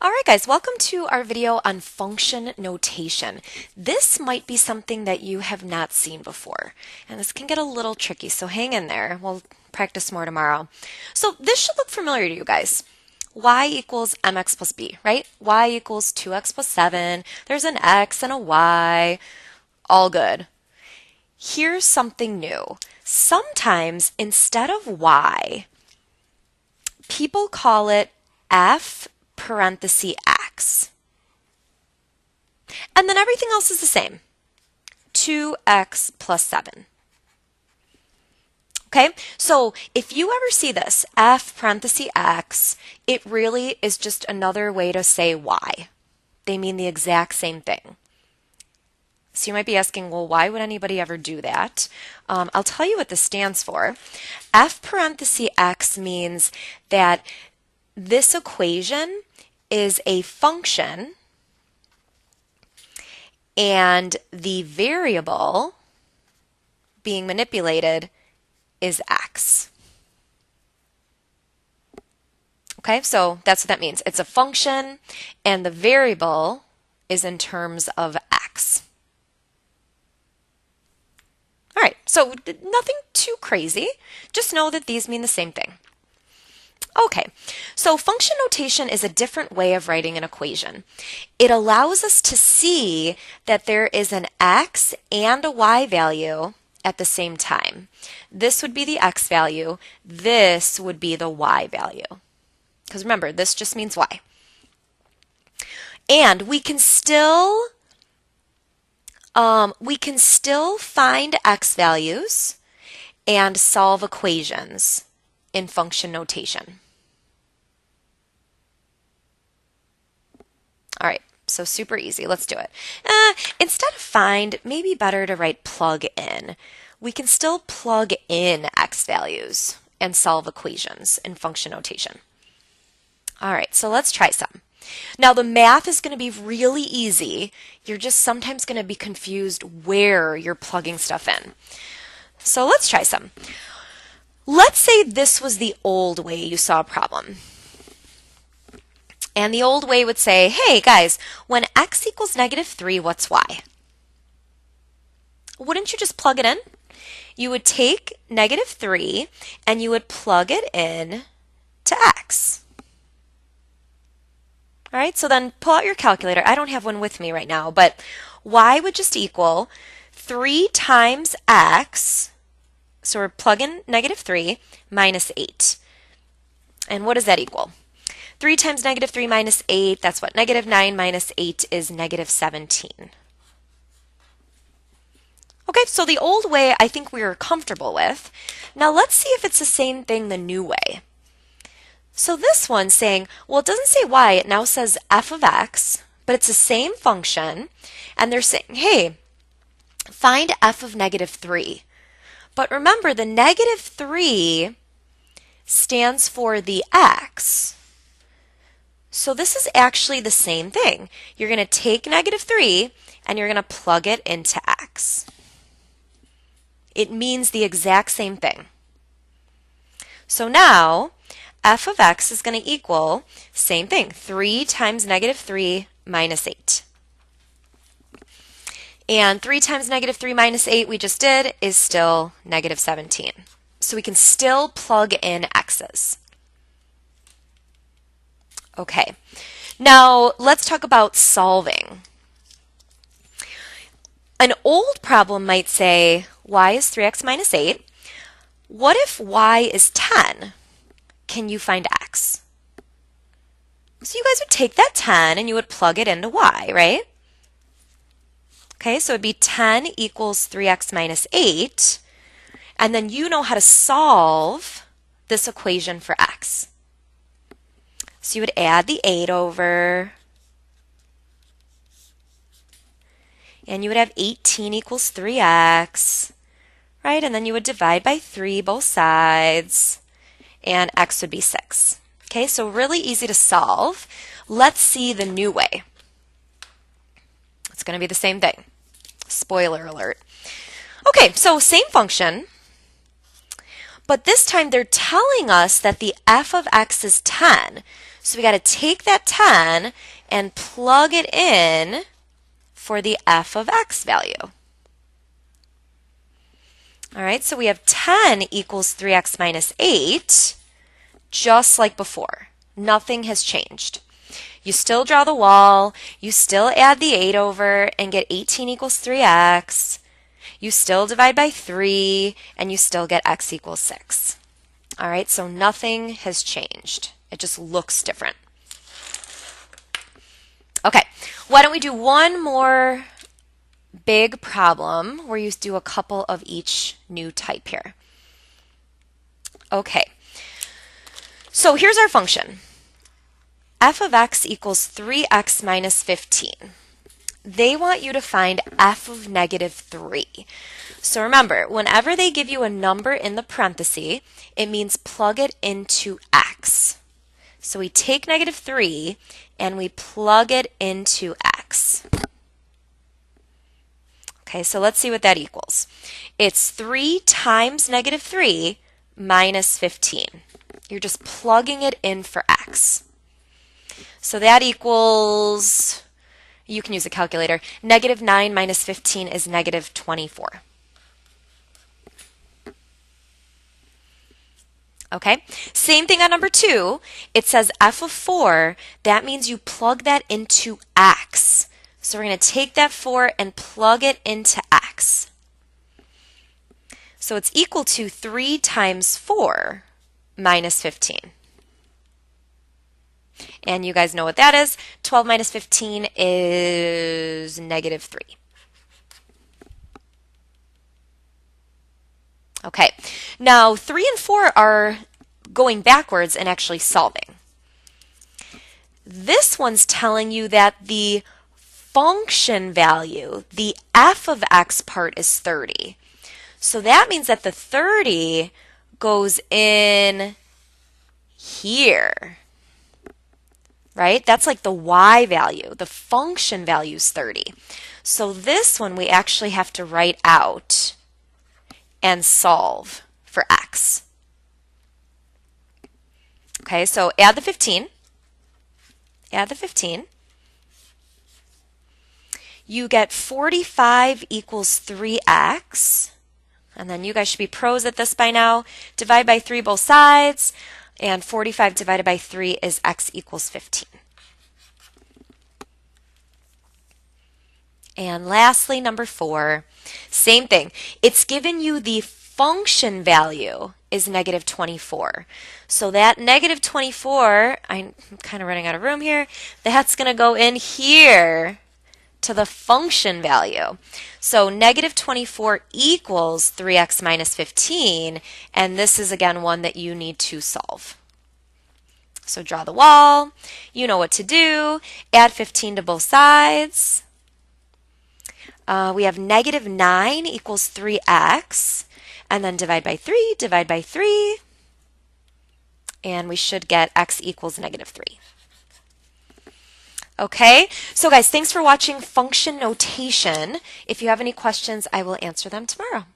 All right, guys, welcome to our video on function notation. This might be something that you have not seen before, and this can get a little tricky, so hang in there. We'll practice more tomorrow. So this should look familiar to you guys. Y equals mx plus b, right? Y equals 2x plus 7. There's an x and a y. All good. Here's something new. Sometimes instead of y, people call it f parenthesis x. And then everything else is the same. 2x plus 7. Okay, so if you ever see this, f parenthesis x, it really is just another way to say y. They mean the exact same thing. So you might be asking, well, why would anybody ever do that? I'll tell you what this stands for. F parenthesis x means that this equation is a function and the variable being manipulated is x. Okay, so that's what that means. It's a function and the variable is in terms of x. All right, so nothing too crazy. Just know that these mean the same thing. Okay, so function notation is a different way of writing an equation. It allows us to see that there is an x and a y value at the same time. This would be the x value. This would be the y value. Because remember, this just means y. And we can still find x values and solve equations in function notation. All right, so super easy. Let's do it. Instead of find, maybe better to write plug in. We can still plug in x values and solve equations in function notation. All right, so let's try some. Now the math is going to be really easy. You're just sometimes going to be confused where you're plugging stuff in. So let's try some. Let's say this was the old way you saw a problem. And the old way would say, hey guys, when x equals -3, what's y? Wouldn't you just plug it in? You would take -3 and you would plug it in to x. All right, so then pull out your calculator. I don't have one with me right now, but y would just equal 3 times x. So we're plugging -3 minus 8. And what does that equal? 3 times -3 minus 8, that's what? -9 minus 8 is -17. Okay, so the old way I think we were comfortable with. Now let's see if it's the same thing the new way. So this one's saying, well, it doesn't say y, it now says f of x, but it's the same function, and they're saying, hey, find f of -3. But remember, the -3 stands for the x. So this is actually the same thing. You're going to take -3 and you're going to plug it into x. It means the exact same thing. So now f of x is going to equal, same thing, 3 times -3 minus 8. And 3 times -3 minus 8 we just did is still -17. So we can still plug in x's. Okay, now let's talk about solving. An old problem might say y is 3x minus 8. What if y is 10? Can you find x? So you guys would take that 10 and you would plug it into y, right? Okay, so it'd be 10 equals 3x minus 8. And then you know how to solve this equation for x. So you would add the 8 over, and you would have 18 equals 3x, right? And then you would divide by 3 both sides, and x would be 6. Okay, so really easy to solve. Let's see the new way. It's going to be the same thing. Spoiler alert. Okay, so same function, but this time they're telling us that the f of x is 10. So we got to take that 10 and plug it in for the f of x value. All right, so we have 10 equals 3x minus 8, just like before. Nothing has changed. You still draw the wall, you still add the 8 over and get 18 equals 3x. You still divide by 3, and you still get x equals 6. All right, so nothing has changed. It just looks different. Okay, why don't we do one more big problem where you do a couple of each new type here. Okay, so here's our function. F of x equals 3x minus 15. They want you to find f of negative 3. So remember, whenever they give you a number in the parenthesis, it means plug it into x. So we take negative 3 and we plug it into x. Okay, so let's see what that equals. It's 3 times negative 3 minus 15. You're just plugging it in for x. So that equals, you can use a calculator, negative 9 minus 15 is negative 24. Okay, same thing on number 2. It says f of 4. That means you plug that into x. So we're going to take that 4 and plug it into x. So it's equal to 3 times 4 minus 15. And you guys know what that is. 12 minus 15 is negative 3. Okay, now 3 and 4 are going backwards and actually solving. This one's telling you that the function value, the f of x part, is 30. So that means that the 30 goes in here, right? That's like the y value. The function value is 30. So this one we actually have to write out and solve for x. Okay, so add the 15. Add the 15. You get 45 equals 3x. And then you guys should be pros at this by now. Divide by 3 both sides. And 45 divided by 3 is x equals 15. And lastly, number 4, same thing. It's given you the function value is negative 24. So that negative 24, I'm kind of running out of room here, that's going to go in here to the function value. So negative 24 equals 3x minus 15, and this is again one that you need to solve. So draw the wall, you know what to do, add 15 to both sides. We have negative 9 equals 3x, and then divide by 3, and we should get x equals negative 3. Okay, so guys, thanks for watching function notation. If you have any questions, I will answer them tomorrow.